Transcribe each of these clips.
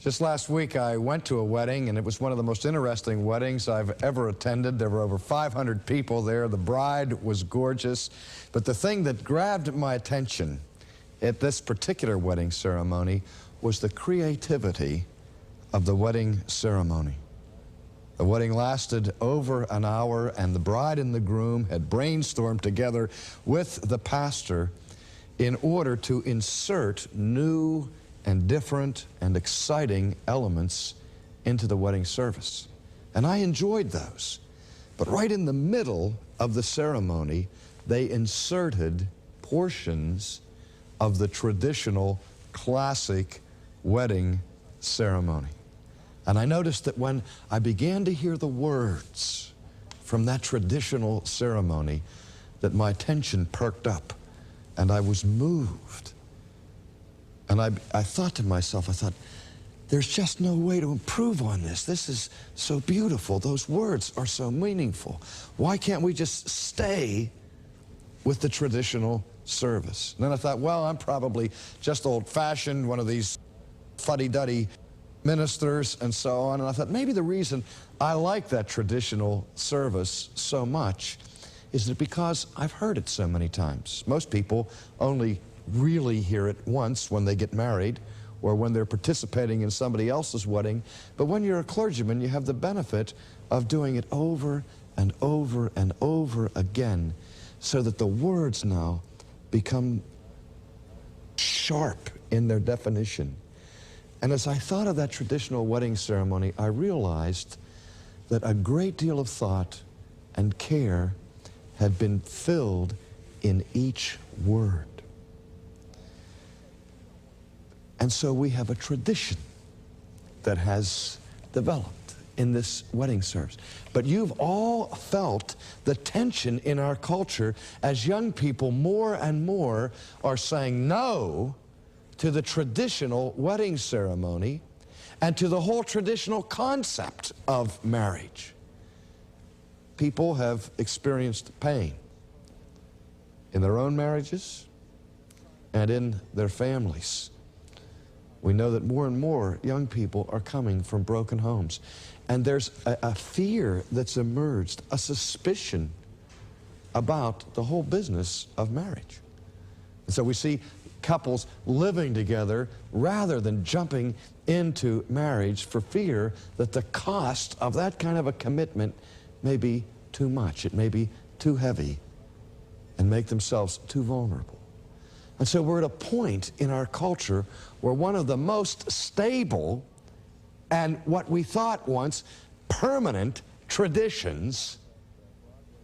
Just last week, I went to a wedding, and it was one of the most interesting weddings I've ever attended. There were over 500 people there. The bride was gorgeous. But the thing that grabbed my attention at this particular wedding ceremony was the creativity of the wedding ceremony. The wedding lasted over an hour, and the bride and the groom had brainstormed together with the pastor in order to insert new and different and exciting elements into the wedding service. And I enjoyed those. But right in the middle of the ceremony, they inserted portions of the traditional classic wedding ceremony. And I noticed that when I began to hear the words from that traditional ceremony, that my attention perked up and I was moved. And I thought to myself, there's just no way to improve on this. This is so beautiful. Those words are so meaningful. Why can't we just stay with the traditional service? And then I thought, well, I'm probably just old-fashioned, one of these fuddy-duddy ministers and so on. And I thought maybe the reason I like that traditional service so much is that because I've heard it so many times. Most people only really hear it once when they get married or when they're participating in somebody else's wedding. But when you're a clergyman, you have the benefit of doing it over and over and over again, so that the words now become sharp in their definition. And as I thought of that traditional wedding ceremony, I realized that a great deal of thought and care had been filled in each word. And so we have a tradition that has developed in this wedding service. But you've all felt the tension in our culture as young people more and more are saying no to the traditional wedding ceremony and to the whole traditional concept of marriage. People have experienced pain in their own marriages and in their families. We know that more and more young people are coming from broken homes. And there's a fear that's emerged, a suspicion about the whole business of marriage. And so we see couples living together rather than jumping into marriage for fear that the cost of that kind of a commitment may be too much. It may be too heavy and make themselves too vulnerable. And so we're at a point in our culture where one of the most stable and what we thought once permanent traditions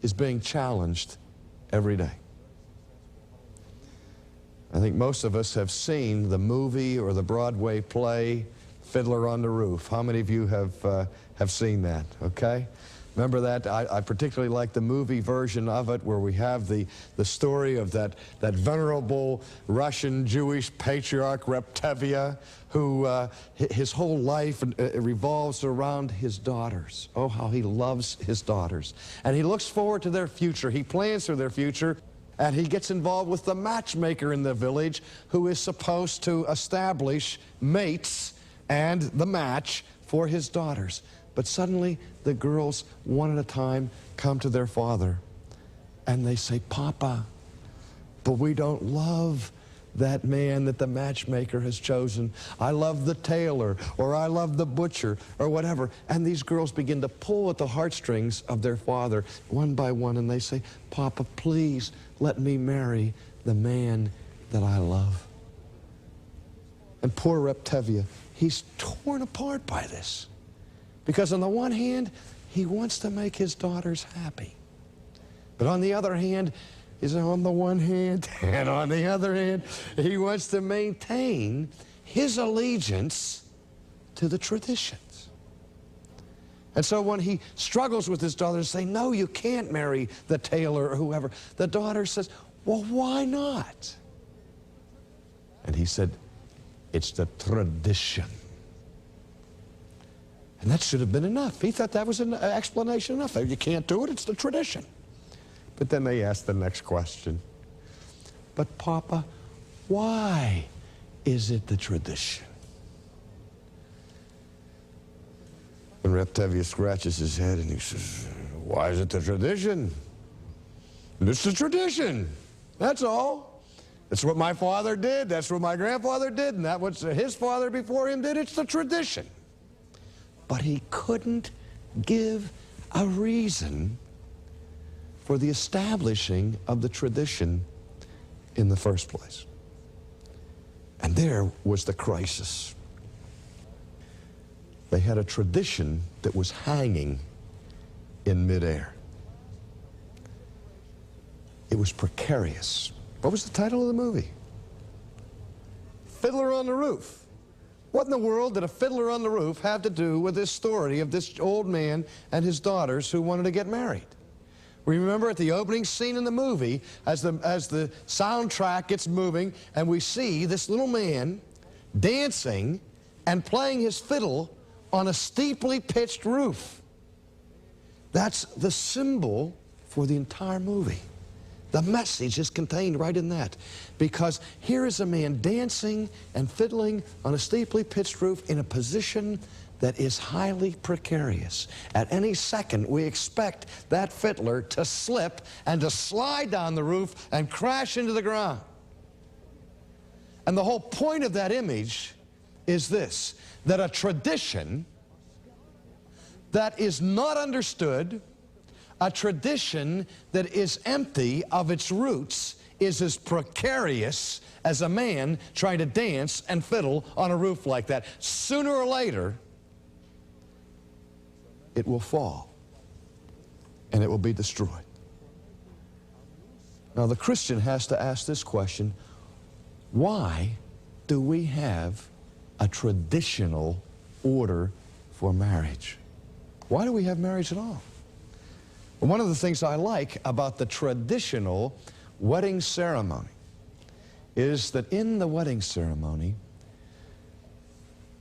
is being challenged every day. I think most of us have seen the movie or the Broadway play Fiddler on the Roof. How many of you have seen that, okay? Remember that? I particularly like the movie version of it, where we have the story of that venerable Russian Jewish patriarch Reptevia, who his whole life revolves around his daughters. Oh, how he loves his daughters. And he looks forward to their future. He plans for their future. And he gets involved with the matchmaker in the village, who is supposed to establish mates and the match for his daughters. But suddenly, the girls, one at a time, come to their father, and they say, "Papa, but we don't love that man that the matchmaker has chosen. I love the tailor, or I love the butcher, or whatever." And these girls begin to pull at the heartstrings of their father, one by one, and they say, "Papa, please let me marry the man that I love." And poor Reptevia, he's torn apart by this. Because on the one hand, he wants to make his daughters happy. But on the other hand, he wants to maintain his allegiance to the traditions. And so when he struggles with his daughters, say, "No, you can't marry the tailor," or whoever, the daughter says, "Well, why not?" And he said, "It's the tradition." And that should have been enough. He thought that was an explanation enough. You can't do it, it's the tradition. But then they asked the next question. "But Papa, why is it the tradition?" And Reptavia scratches his head and he says, why is it the tradition? It's the tradition. That's all. It's what my father did. That's what my grandfather did. And that's what his father before him did. It's the tradition. But he couldn't give a reason for the establishing of the tradition in the first place. And there was the crisis. They had a tradition that was hanging in midair. It was precarious. What was the title of the movie? Fiddler on the Roof. What in the world did a fiddler on the roof have to do with this story of this old man and his daughters who wanted to get married? Remember at the opening scene in the movie, as the soundtrack gets moving, and we see this little man dancing and playing his fiddle on a steeply pitched roof. That's the symbol for the entire movie. The message is contained right in that. Because here is a man dancing and fiddling on a steeply pitched roof in a position that is highly precarious. At any second, we expect that fiddler to slip and to slide down the roof and crash into the ground. And the whole point of that image is this, that a tradition that is not understood, a tradition that is empty of its roots, is as precarious as a man trying to dance and fiddle on a roof like that. Sooner or later, it will fall and it will be destroyed. Now the Christian has to ask this question: why do we have a traditional order for marriage? Why do we have marriage at all? Well, one of the things I like about the traditional wedding ceremony is that in the wedding ceremony,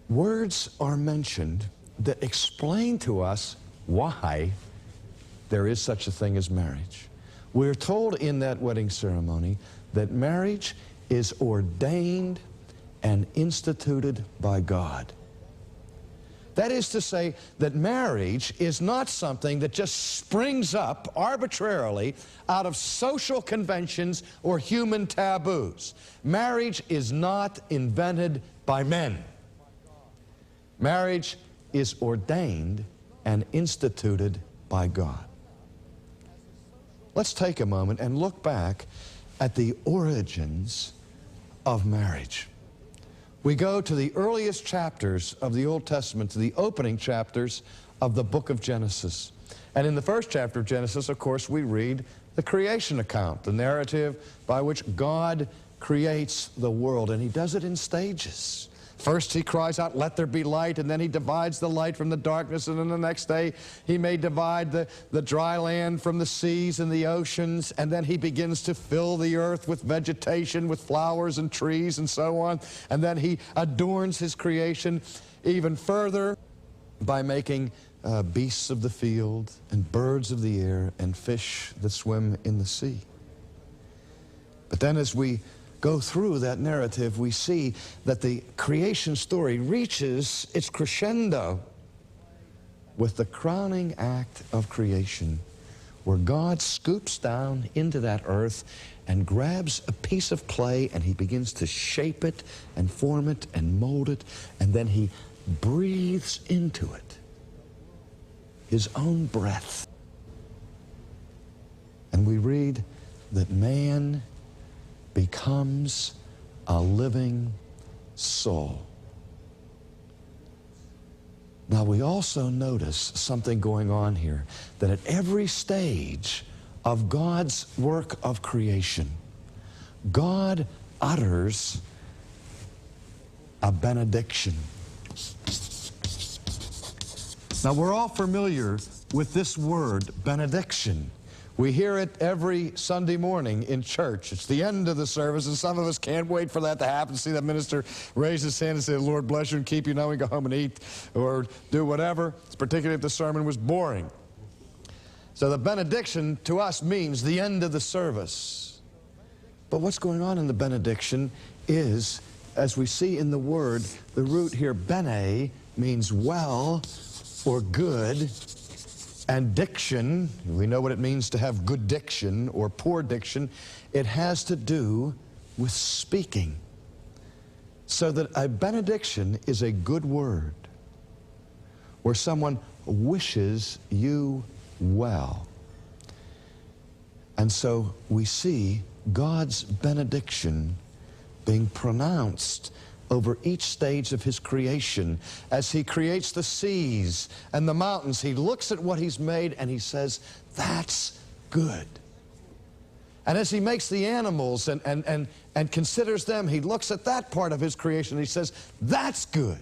words are mentioned that explain to us why there is such a thing as marriage. We're told in that wedding ceremony that marriage is ordained and instituted by God. That is to say that marriage is not something that just springs up arbitrarily out of social conventions or human taboos. Marriage is not invented by men. Marriage is ordained and instituted by God. Let's take a moment and look back at the origins of marriage. We go to the earliest chapters of the Old Testament, to the opening chapters of the book of Genesis. And in the first chapter of Genesis, of course, we read the creation account, the narrative by which God creates the world, and he does it in stages. First he cries out, let there be light, and then he divides the light from the darkness, and then the next day he may divide the dry land from the seas and the oceans, and then he begins to fill the earth with vegetation, with flowers and trees and so on, and then he adorns his creation even further by making beasts of the field and birds of the air and fish that swim in the sea. But then as we go through that narrative, we see that the creation story reaches its crescendo with the crowning act of creation, where God scoops down into that earth and grabs a piece of clay and he begins to shape it and form it and mold it, and then he breathes into it his own breath. And we read that man becomes a living soul. Now we also notice something going on here, that at every stage of God's work of creation, God utters a benediction. Now we're all familiar with this word, benediction. We hear it every Sunday morning in church. It's the end of the service, and some of us can't wait for that to happen. See that minister raise his hand and say, Lord bless you and keep you. Now we go home and eat or do whatever, particularly if the sermon was boring. So the benediction to us means the end of the service. But what's going on in the benediction is, as we see in the word, the root here, bene, means well or good, and diction, we know what it means to have good diction or poor diction. It has to do with speaking. So that a benediction is a good word where someone wishes you well. And so we see God's benediction being pronounced over each stage of His creation. As He creates the seas and the mountains, He looks at what He's made and He says, that's good. And as He makes the animals and considers them, He looks at that part of His creation and He says, that's good.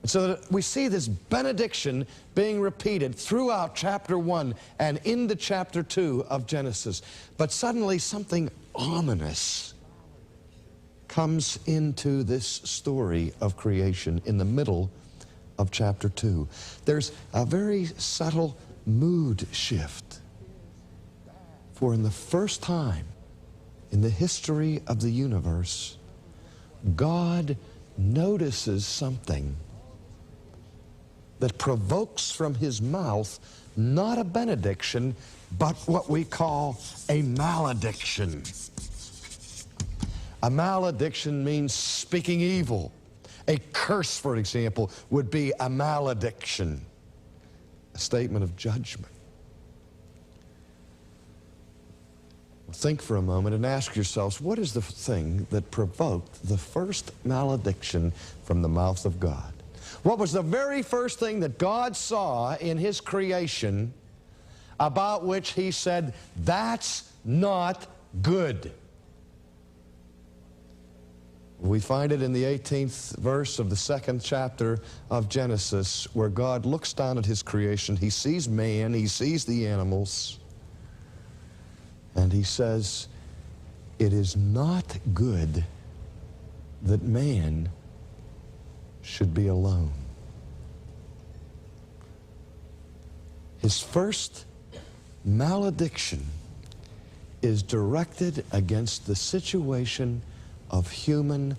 And so that we see this benediction being repeated throughout chapter 1 and into chapter 2 of Genesis. But suddenly something ominous comes into this story of creation in the middle of chapter 2. There's a very subtle mood shift. For in the first time in the history of the universe, God notices something that provokes from His mouth not a benediction, but what we call a malediction. A malediction means speaking evil. A curse, for example, would be a malediction, a statement of judgment. Think for a moment and ask yourselves, what is the thing that provoked the first malediction from the mouth of God? What was the very first thing that God saw in His creation about which He said, that's not good? We find it in the 18th verse of the 2nd chapter of Genesis, where God looks down at His creation. He sees man, He sees the animals, and He says, it is not good that man should be alone. His first malediction is directed against the situation of human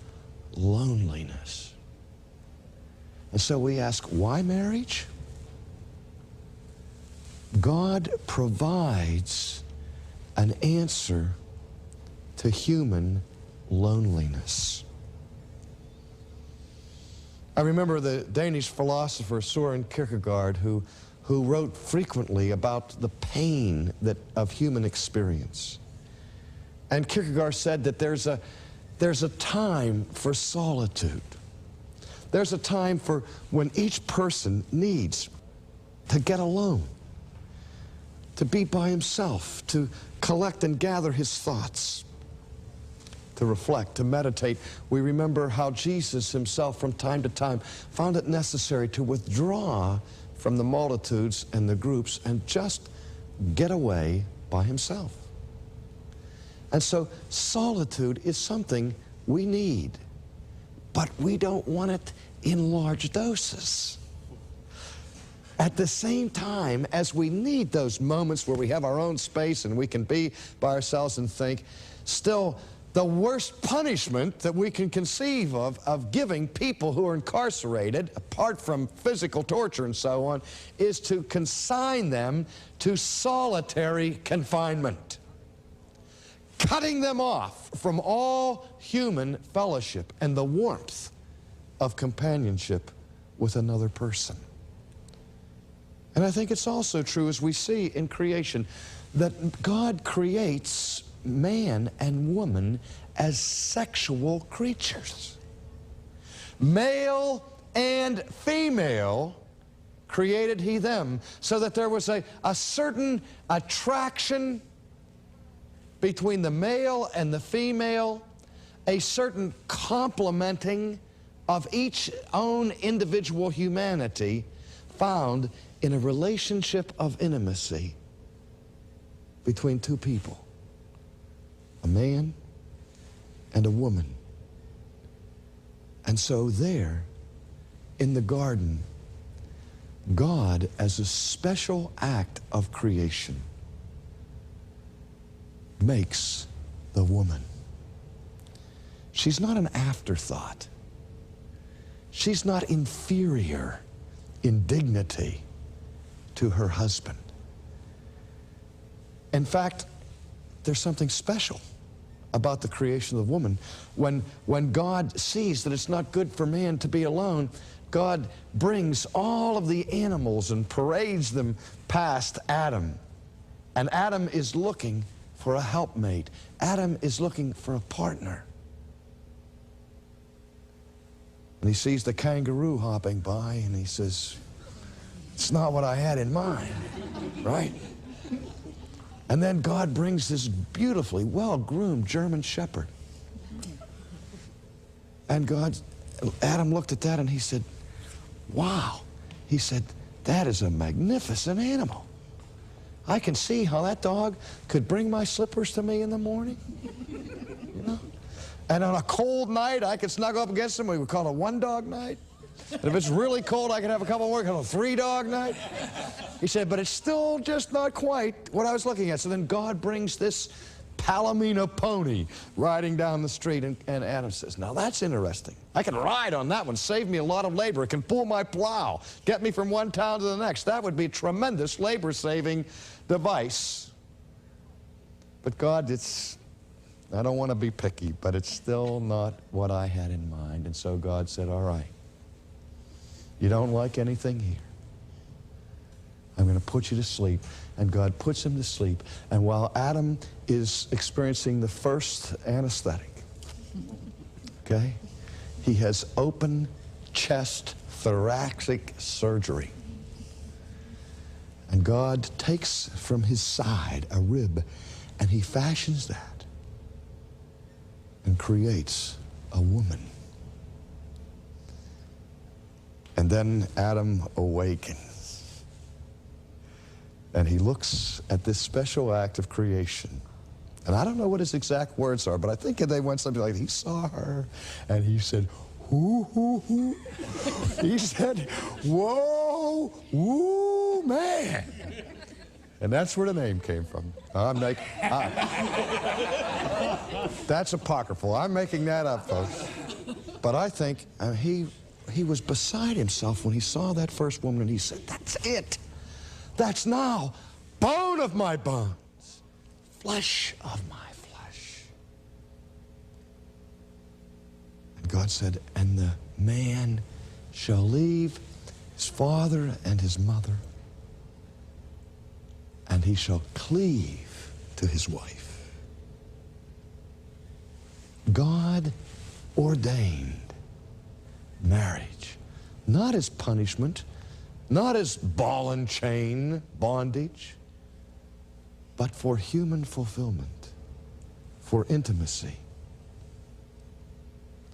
loneliness. And so we ask, why marriage? God provides an answer to human loneliness. I remember the Danish philosopher Søren Kierkegaard, who wrote frequently about the pain of human experience. And Kierkegaard said that there's a time for solitude. There's a time for when each person needs to get alone, to be by himself, to collect and gather his thoughts, to reflect, to meditate. We remember how Jesus Himself from time to time found it necessary to withdraw from the multitudes and the groups and just get away by Himself. And so solitude is something we need, but we don't want it in large doses. At the same time as we need those moments where we have our own space and we can be by ourselves and think, still the worst punishment that we can conceive of giving people who are incarcerated, apart from physical torture and so on, is to consign them to solitary confinement, cutting them off from all human fellowship and the warmth of companionship with another person. And I think it's also true, as we see in creation, that God creates man and woman as sexual creatures. Male and female created He them, so that there was a certain attraction between the male and the female, a certain complementing of each own individual humanity found in a relationship of intimacy between two people, a man and a woman. And so there, in the garden, God, as a special act of creation, makes the woman. She's not an afterthought. She's not inferior indignity to her husband. In fact, there's something special about the creation of the woman. When God sees that it's not good for man to be alone, God brings all of the animals and parades them past Adam. And Adam is looking for a helpmate. Adam is looking for a partner. And he sees the kangaroo hopping by and he says, it's not what I had in mind, right? And then God brings this beautifully well-groomed German shepherd. And Adam looked at that and he said, wow. He said, that is a magnificent animal. I can see how that dog could bring my slippers to me in the morning. You know? And on a cold night, I could snuggle up against him. We would call it a one-dog night. And if it's really cold, I could have a couple more, call it a three-dog night. He said, but it's still just not quite what I was looking at. So then God brings this Palomino pony riding down the street, and Adam says, now that's interesting. I can ride on that one, save me a lot of labor. It can pull my plow, get me from one town to the next. That would be a tremendous labor-saving device. But God, I don't want to be picky, but it's still not what I had in mind. And so God said, all right, you don't like anything here. I'm going to put you to sleep. And God puts him to sleep. And while Adam is experiencing the first anesthetic, okay, he has open chest thoracic surgery. And God takes from his side a rib, and he fashions that and creates a woman. And then Adam awakens. And he looks at this special act of creation. And I don't know what his exact words are, but I think they went something like, he saw her, and he said, hoo, hoo, hoo. He said, whoa, woo, man. And that's where the name came from. That's apocryphal. I'm making that up, folks. But I think he was beside himself when he saw that first woman, and he said, that's it. That's now bone of my bones, flesh of my flesh. And God said, and the man shall leave his father and his mother, and he shall cleave to his wife. God ordained marriage, not as punishment, not as ball and chain bondage, but for human fulfillment, for intimacy,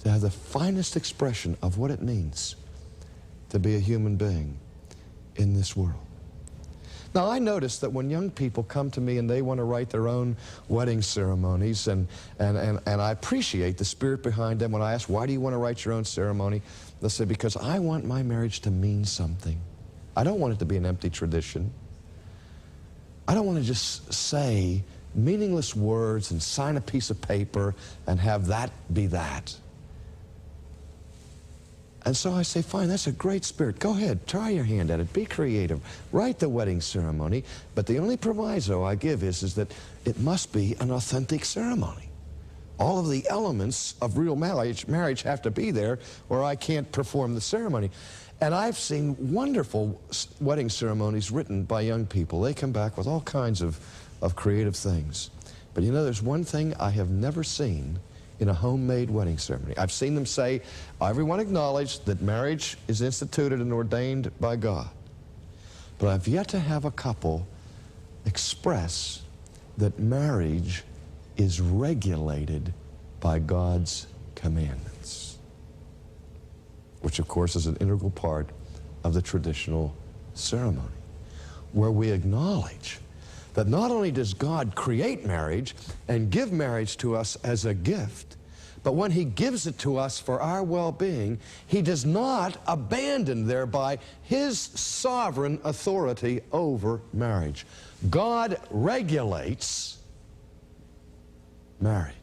to have the finest expression of what it means to be a human being in this world. Now, I notice that when young people come to me and they want to write their own wedding ceremonies, and I appreciate the spirit behind them. When I ask, why do you want to write your own ceremony? They'll say, because I want my marriage to mean something. I don't want it to be an empty tradition. I don't want to just say meaningless words and sign a piece of paper and have that be that. And so I say, fine, that's a great spirit. Go ahead, try your hand at it. Be creative. Write the wedding ceremony. But the only proviso I give is that it must be an authentic ceremony. All of the elements of real marriage have to be there, or I can't perform the ceremony. And I've seen wonderful wedding ceremonies written by young people. They come back with all kinds of creative things. But you know, there's one thing I have never seen in a homemade wedding ceremony. I've seen them say, everyone acknowledge that marriage is instituted and ordained by God. But I've yet to have a couple express that marriage is regulated by God's commandments, which of course is an integral part of the traditional ceremony, where we acknowledge that not only does God create marriage and give marriage to us as a gift, but when he gives it to us for our well-being, he does not abandon thereby his sovereign authority over marriage. God regulates marriage,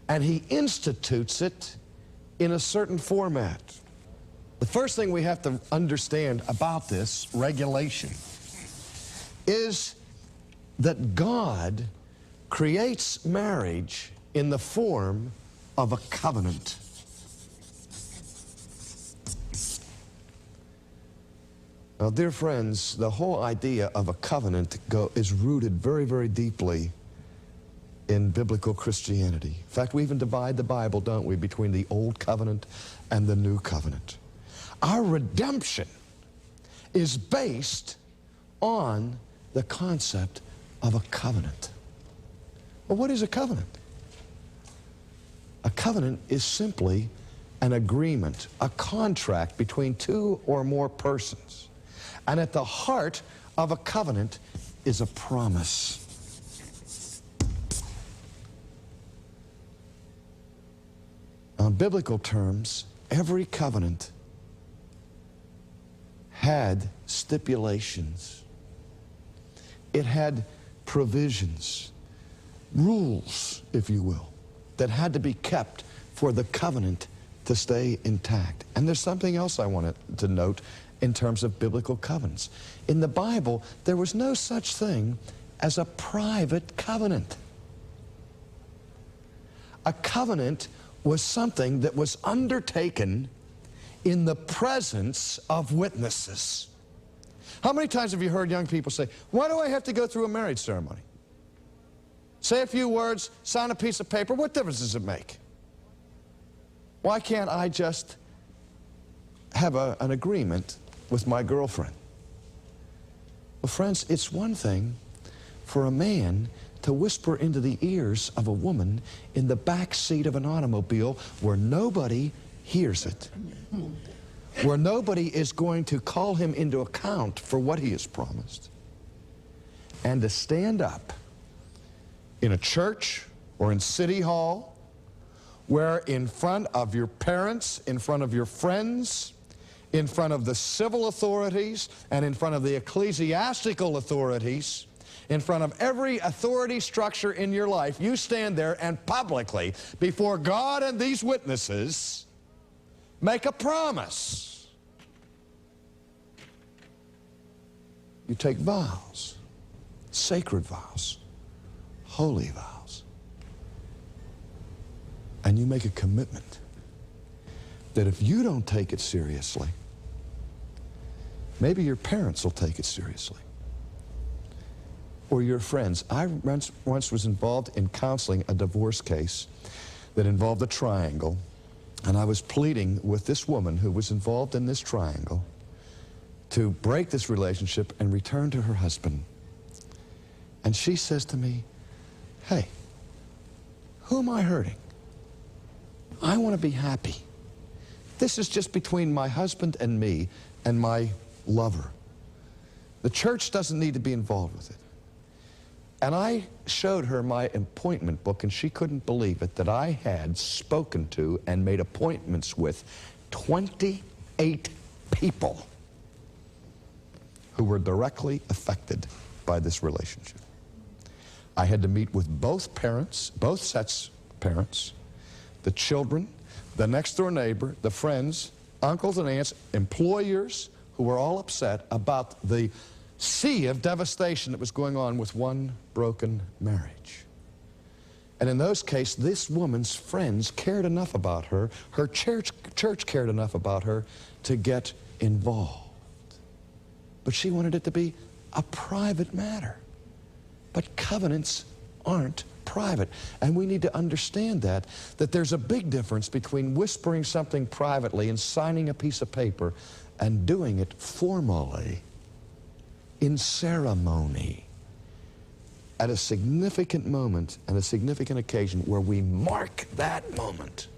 and he institutes it in a certain format. The first thing we have to understand about this regulation is that God creates marriage in the form of a covenant. Now, dear friends, the whole idea of a covenant is rooted very, very deeply in biblical Christianity. In fact, we even divide the Bible, don't we, between the Old Covenant and the New Covenant. Our redemption is based on the concept of a covenant. Well, what is a covenant? A covenant is simply an agreement, a contract between two or more persons. And at the heart of a covenant is a promise. On biblical terms, every covenant had stipulations. It had provisions, rules, if you will, that had to be kept for the covenant to stay intact. And there's something else I wanted to note in terms of biblical covenants. In the Bible, there was no such thing as a private covenant. A covenant was something that was undertaken in the presence of witnesses. How many times have you heard young people say, why do I have to go through a marriage ceremony? Say a few words, sign a piece of paper, what difference does it make? Why can't I just have an agreement with my girlfriend? Well, friends, it's one thing for a man to whisper into the ears of a woman in the back seat of an automobile where nobody hears it, where nobody is going to call him into account for what he has promised, and to stand up in a church or in City Hall where in front of your parents, in front of your friends, in front of the civil authorities, and in front of the ecclesiastical authorities, in front of every authority structure in your life, you stand there and publicly, before God and these witnesses, make a promise. You take vows, sacred vows, holy vows, and you make a commitment that if you don't take it seriously, maybe your parents will take it seriously, or your friends. I once was involved in counseling a divorce case that involved a triangle, and I was pleading with this woman who was involved in this triangle to break this relationship and return to her husband. And she says to me, hey, who am I hurting? I want to be happy. This is just between my husband and me and my lover. The church doesn't need to be involved with it. And I showed her my appointment book, and she couldn't believe it, that I had spoken to and made appointments with 28 people who were directly affected by this relationship. I had to meet with both parents, both sets of parents, the children, the next door neighbor, the friends, uncles and aunts, employers, who were all upset about the sea of devastation that was going on with one broken marriage. And in those cases, this woman's friends cared enough about her, her church cared enough about her to get involved. But she wanted it to be a private matter. But covenants aren't private. And we need to understand that there's a big difference between whispering something privately and signing a piece of paper and doing it formally, in ceremony, at a significant moment and a significant occasion where we mark that moment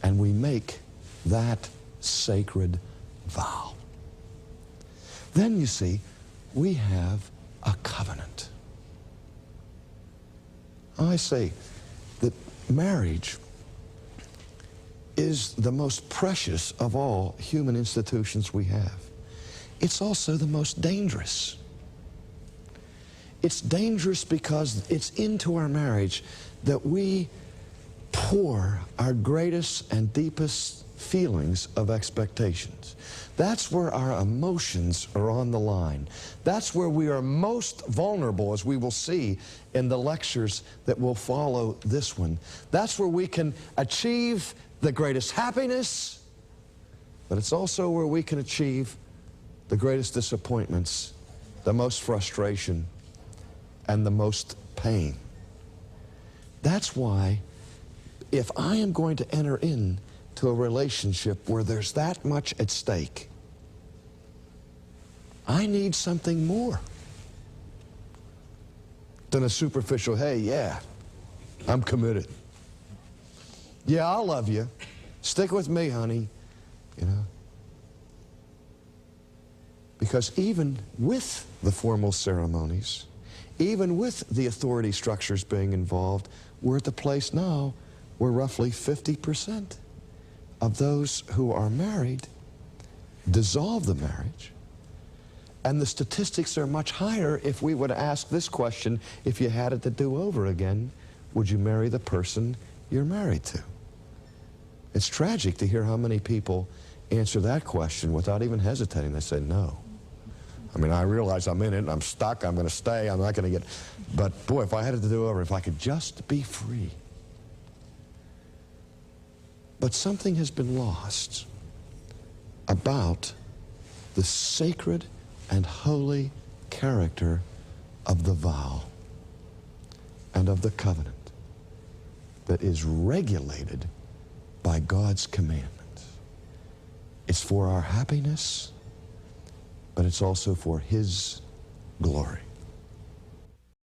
and we make that sacred vow. Then, you see, we have a covenant. I say that marriage is the most precious of all human institutions we have. It's also the most dangerous. It's dangerous because it's into our marriage that we pour our greatest and deepest feelings of expectations. That's where our emotions are on the line. That's where we are most vulnerable, as we will see in the lectures that will follow this one. That's where we can achieve the greatest happiness, but it's also where we can achieve the greatest disappointments, the most frustration, and the most pain. That's why, if I am going to enter into a relationship where there's that much at stake, I need something more than a superficial, hey, yeah, I'm committed. Yeah, I'll love you. Stick with me, honey, you know. Because even with the formal ceremonies, even with the authority structures being involved, we're at the place now where roughly 50% of those who are married dissolve the marriage. And the statistics are much higher if we would ask this question: if you had it to do over again, would you marry the person you're married to? It's tragic to hear how many people answer that question without even hesitating. They say no. I mean, I realize I'm in it, I'm stuck, I'm going to stay, I'm not going to get... But boy, if I had it to do over, if I could just be free. But something has been lost about the sacred and holy character of the vow and of the covenant that is regulated by God's commandments. It's for our happiness, but it's also for His glory.